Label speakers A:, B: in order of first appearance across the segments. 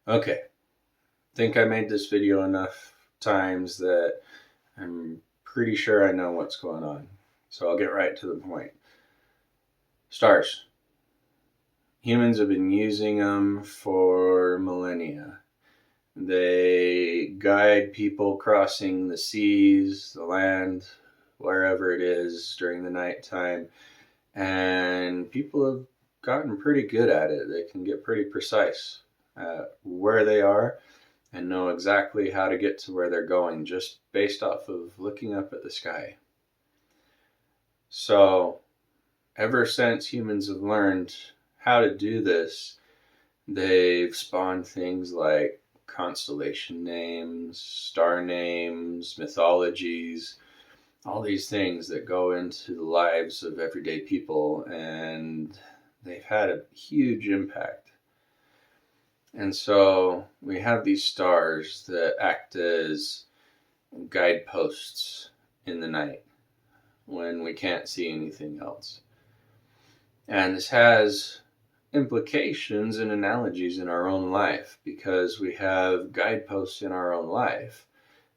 A: Okay, think I made this video enough times that I'm pretty sure I know what's going on. So I'll get right to the point. Stars. Humans have been using them for millennia. They guide people crossing the seas, the land, wherever it is during the nighttime. And people have gotten pretty good at it. They can get pretty precise at where they are and know exactly how to get to where they're going just based off of looking up at the sky. So, ever since humans have learned how to do this, they've spawned things like constellation names, star names, mythologies, all these things that go into the lives of everyday people, and they've had a huge impact. And so we have these stars that act as guideposts in the night when we can't see anything else. And this has implications and analogies in our own life because we have guideposts in our own life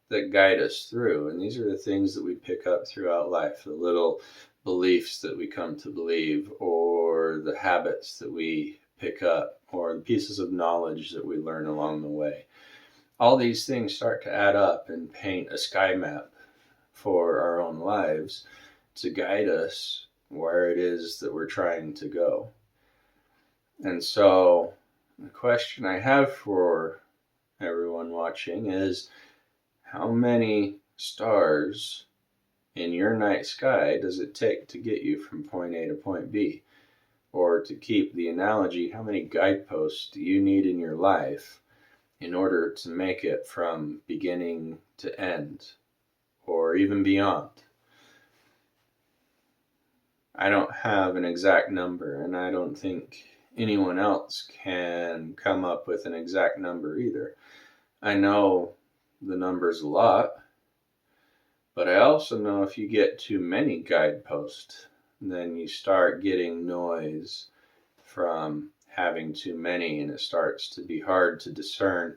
A: that guide us through. And these are the things that we pick up throughout life, the little beliefs that we come to believe, or the habits that we pick up, or the pieces of knowledge that we learn along the way. All these things start to add up and paint a sky map for our own lives to guide us where it is that we're trying to go. And so the question I have for everyone watching is, how many stars in your night sky does it take to get you from point A to point B? Or to keep the analogy, how many guideposts do you need in your life in order to make it from beginning to end, or even beyond? I don't have an exact number, and I don't think anyone else can come up with an exact number either. I know the number's a lot, but I also know if you get too many guideposts, then you start getting noise from having too many, and it starts to be hard to discern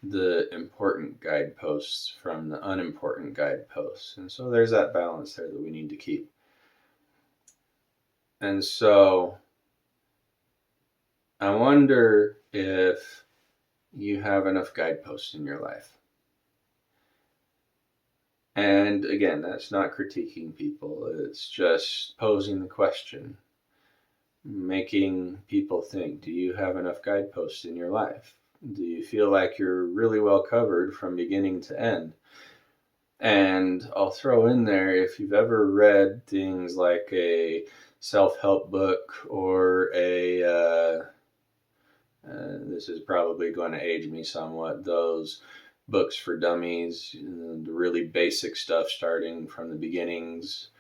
A: the important guideposts from the unimportant guideposts. And so there's that balance there that we need to keep. And so I wonder if you have enough guideposts in your life. And again, that's not critiquing people, it's just posing the question, making people think, do you have enough guideposts in your life? Do you feel like you're really well covered from beginning to end? And I'll throw in there, if you've ever read things like a self-help book or this is probably going to age me somewhat, those books for dummies, the really basic stuff starting from the beginnings,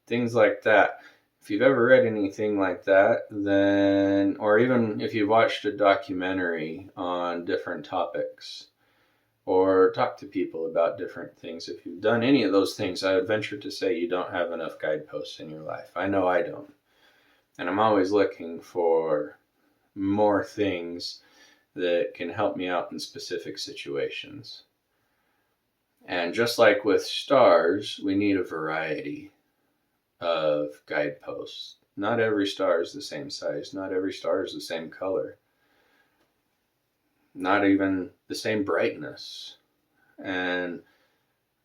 A: things like that. If you've ever read anything like that, then, or even if you've watched a documentary on different topics, or talk to people about different things, if you've done any of those things, I would venture to say you don't have enough guideposts in your life. I know I don't. And I'm always looking for more things that can help me out in specific situations. And just like with stars, we need a variety of guideposts. Not every star is the same size. Not every star is the same color. Not even the same brightness. And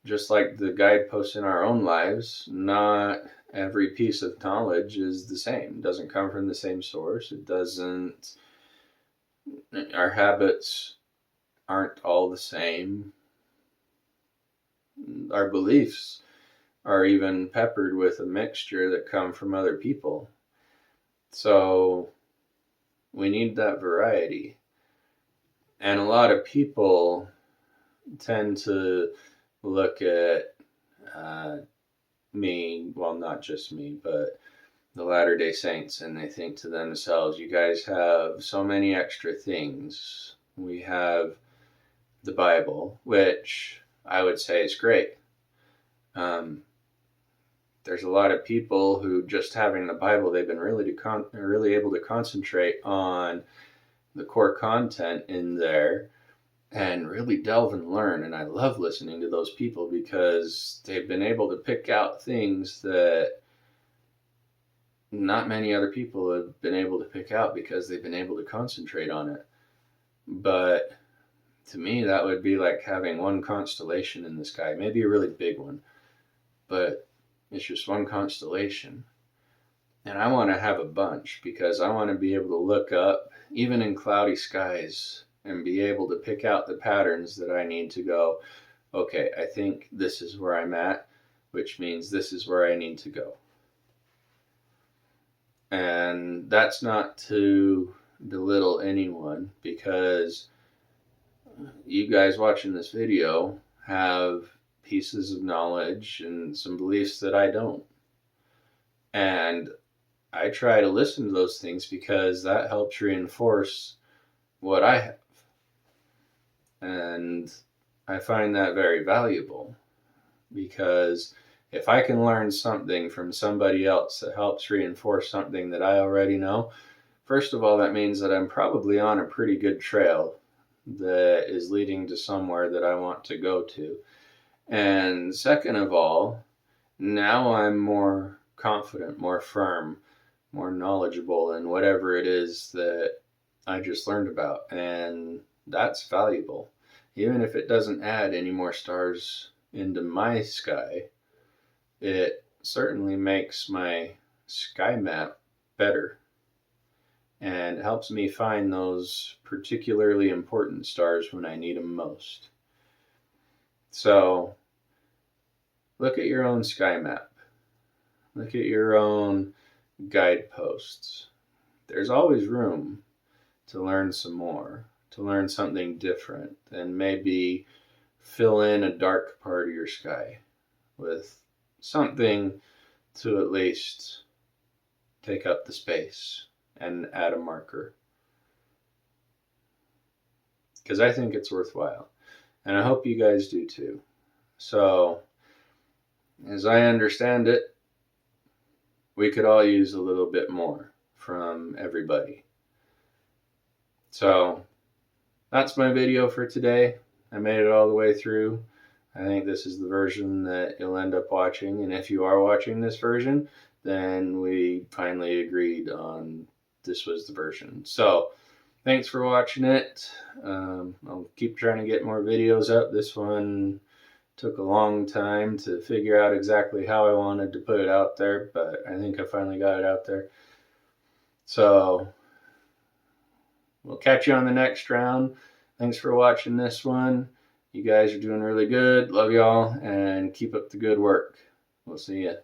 A: just like the guideposts in our own lives, not every piece of knowledge is the same. It doesn't come from the same source. Our habits aren't all the same. Our beliefs are even peppered with a mixture that come from other people. So we need that variety. And a lot of people tend to look at me, well, not just me, but the Latter-day Saints, and they think to themselves, you guys have so many extra things. We have the Bible, which I would say is great. There's a lot of people who, just having the Bible, they've been really able to concentrate on the core content in there and really delve and learn. And I love listening to those people because they've been able to pick out things that not many other people have been able to pick out because they've been able to concentrate on it. But to me, that would be like having one constellation in the sky, maybe a really big one, but it's just one constellation. And I want to have a bunch because I want to be able to look up, even in cloudy skies, and be able to pick out the patterns that I need to go, okay, I think this is where I'm at, which means this is where I need to go. And that's not to belittle anyone, because you guys watching this video have pieces of knowledge and some beliefs that I don't. And I try to listen to those things because that helps reinforce what I have. And I find that very valuable, because if I can learn something from somebody else that helps reinforce something that I already know, first of all, that means that I'm probably on a pretty good trail that is leading to somewhere that I want to go to. And second of all, now I'm more confident, more firm, more knowledgeable in whatever it is that I just learned about. And that's valuable. Even if it doesn't add any more stars into my sky, it certainly makes my sky map better and helps me find those particularly important stars when I need them most. So look at your own sky map. Look at your own guideposts. There's always room to learn some more, to learn something different, and maybe fill in a dark part of your sky with something to at least take up the space and add a marker. Because I think it's worthwhile. And I hope you guys do too. So, as I understand it, we could all use a little bit more from everybody. So, that's my video for today. I made it all the way through. I think this is the version that you'll end up watching. And if you are watching this version, then we finally agreed on this was the version. So, thanks for watching it. I'll keep trying to get more videos up. This one took a long time to figure out exactly how I wanted to put it out there, but I think I finally got it out there. So, we'll catch you on the next round. Thanks for watching this one. You guys are doing really good. Love y'all, and keep up the good work. We'll see ya.